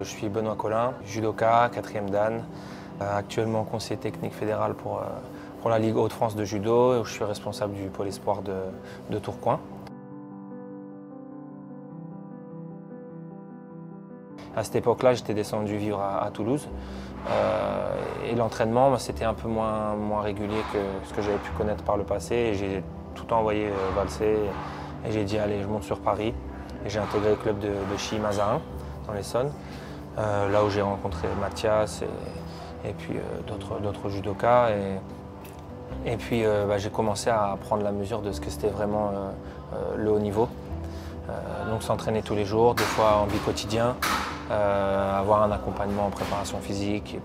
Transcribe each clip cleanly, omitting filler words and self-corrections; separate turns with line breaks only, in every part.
Je suis Benoît Collin, judoka, 4e dan, actuellement conseiller technique fédéral pour la Ligue Hauts-de-France de judo. Je suis responsable du pôle espoir de Tourcoing. À cette époque-là, j'étais descendu vivre à Toulouse et l'entraînement, c'était un peu moins régulier que ce que j'avais pu connaître par le passé. Et j'ai tout envoyé valser et j'ai dit allez, je monte sur Paris. Et j'ai intégré le club de Chilly-Mazarin dans l'Essonne, là où j'ai rencontré Mathias et puis d'autres judokas. Et puis j'ai commencé à prendre la mesure de ce que c'était vraiment le haut niveau. Donc s'entraîner tous les jours, des fois en bi-quotidien, avoir un accompagnement en préparation physique.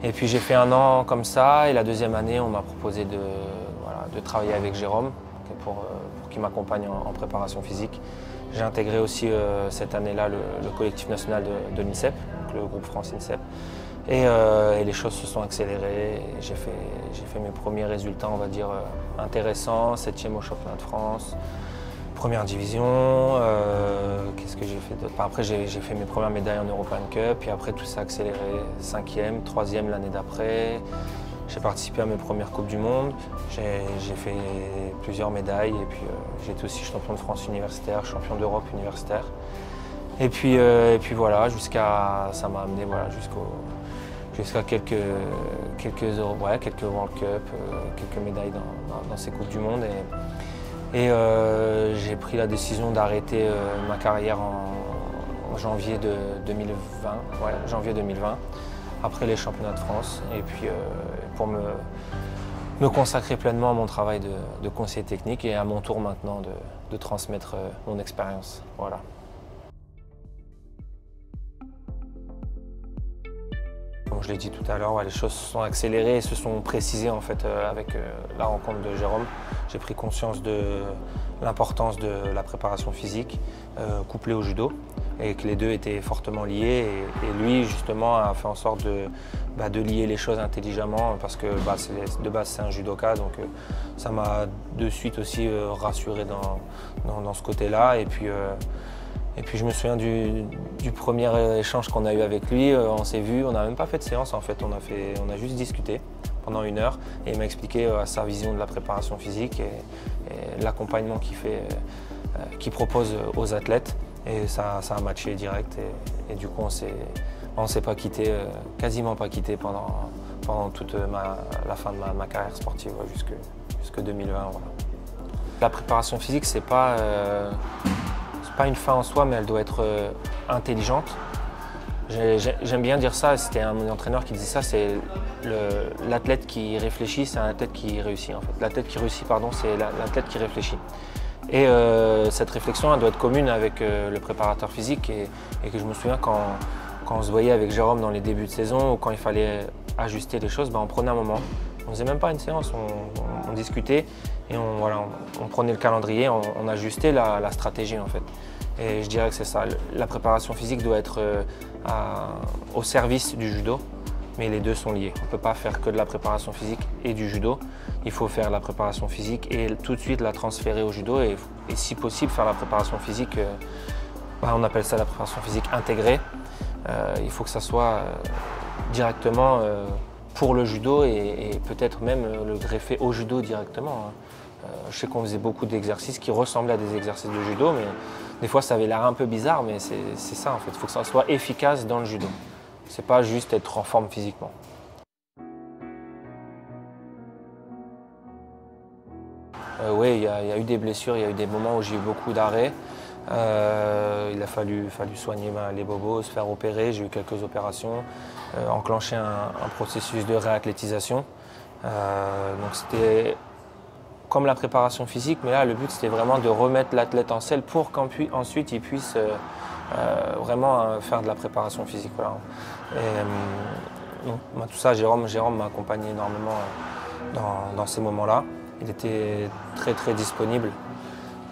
Et puis j'ai fait 1 an comme ça et la 2e année on m'a proposé de travailler avec Jérôme pour qu'il m'accompagne en préparation physique. J'ai intégré aussi cette année-là le collectif national de l'INSEP, le groupe France INSEP. Et les choses se sont accélérées. J'ai fait mes premiers résultats, on va dire, intéressants. 7e au championnat de France, 1re division. Qu'est-ce que j'ai fait d'autre? Après, j'ai fait mes premières médailles en European Cup. Puis après, tout s'est accéléré. 5e, 3e l'année d'après. J'ai participé à mes premières Coupes du Monde. J'ai fait plusieurs médailles. Et puis, j'ai été aussi champion de France universitaire, champion d'Europe universitaire. Et puis voilà, ça m'a amené jusqu'à quelques World Cup, quelques médailles dans ces Coupes du Monde. Et j'ai pris la décision d'arrêter ma carrière en janvier 2020, janvier 2020, après les championnats de France. Et puis pour me consacrer pleinement à mon travail de conseiller technique et à mon tour maintenant de transmettre mon expérience. Voilà. Comme je l'ai dit tout à l'heure, les choses se sont accélérées et se sont précisées en fait, avec la rencontre de Jérôme. J'ai pris conscience de l'importance de la préparation physique couplée au judo et que les deux étaient fortement liés. Et lui justement a fait en sorte de lier les choses intelligemment parce que de base c'est un judoka, donc ça m'a de suite aussi rassuré dans ce côté-là. Et puis je me souviens du premier échange qu'on a eu avec lui. On s'est vu, on n'a même pas fait de séance en fait, on a juste discuté pendant 1 heure et il m'a expliqué sa vision de la préparation physique et l'accompagnement qu'il propose aux athlètes. Et ça a matché direct et du coup on s'est pas quitté, quasiment pas quitté pendant toute la fin de ma carrière sportive jusque 2020. Voilà. La préparation physique, c'est pas une fin en soi, mais elle doit être intelligente. J'aime bien dire ça, c'était mon entraîneur qui disait ça, c'est l'athlète qui réfléchit, c'est un athlète qui réussit en fait. L'athlète qui réussit, pardon, c'est l'athlète qui réfléchit. Et cette réflexion, elle doit être commune avec le préparateur physique et que je me souviens quand on se voyait avec Jérôme dans les débuts de saison ou quand il fallait ajuster les choses, on prenait un moment. On ne faisait même pas une séance, on discutait et on prenait le calendrier, on ajustait la stratégie en fait. Et je dirais que c'est ça, la préparation physique doit être au service du judo, mais les deux sont liés. On ne peut pas faire que de la préparation physique et du judo. Il faut faire la préparation physique et tout de suite la transférer au judo et si possible faire la préparation physique, on appelle ça la préparation physique intégrée. Il faut que ça soit directement pour le judo et peut-être même le greffer au judo directement. Je sais qu'on faisait beaucoup d'exercices qui ressemblaient à des exercices de judo, mais des fois ça avait l'air un peu bizarre, mais c'est ça en fait. Il faut que ça soit efficace dans le judo. C'est pas juste être en forme physiquement. Oui, il y a eu des blessures, il y a eu des moments où j'ai eu beaucoup d'arrêts. Il a fallu soigner les bobos, se faire opérer. J'ai eu quelques opérations, enclencher un processus de réathlétisation. Donc c'était comme la préparation physique, mais là le but c'était vraiment de remettre l'athlète en selle pour qu'ensuite il puisse vraiment faire de la préparation physique. Voilà. Et, tout ça, Jérôme m'a accompagné énormément dans ces moments-là. Il était très très disponible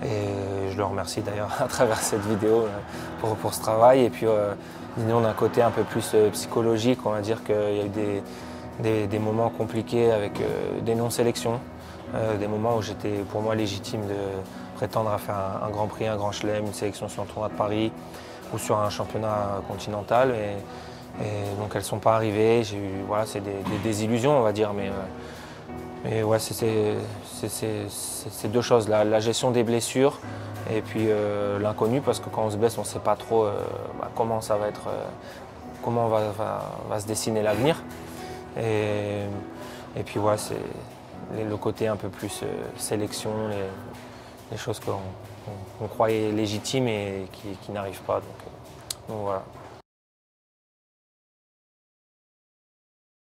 et je le remercie d'ailleurs à travers cette vidéo pour ce travail. Et puis nous, d'un côté un peu plus psychologique, on va dire qu'il y a eu des moments compliqués avec des non-sélections, des moments où j'étais pour moi légitime de prétendre à faire un grand prix, un grand chelem, une sélection sur le tournoi de Paris. ou sur un championnat continental. Et donc elles ne sont pas arrivées. Voilà, c'est des désillusions, on va dire. Mais ouais, c'est ces deux choses, la gestion des blessures et puis l'inconnu, parce que quand on se blesse, on ne sait pas trop comment ça va être, comment va se dessiner l'avenir. Et puis ouais, c'est le côté un peu plus sélection, les choses qu'on croyait légitimes et qui n'arrivent pas. Donc voilà.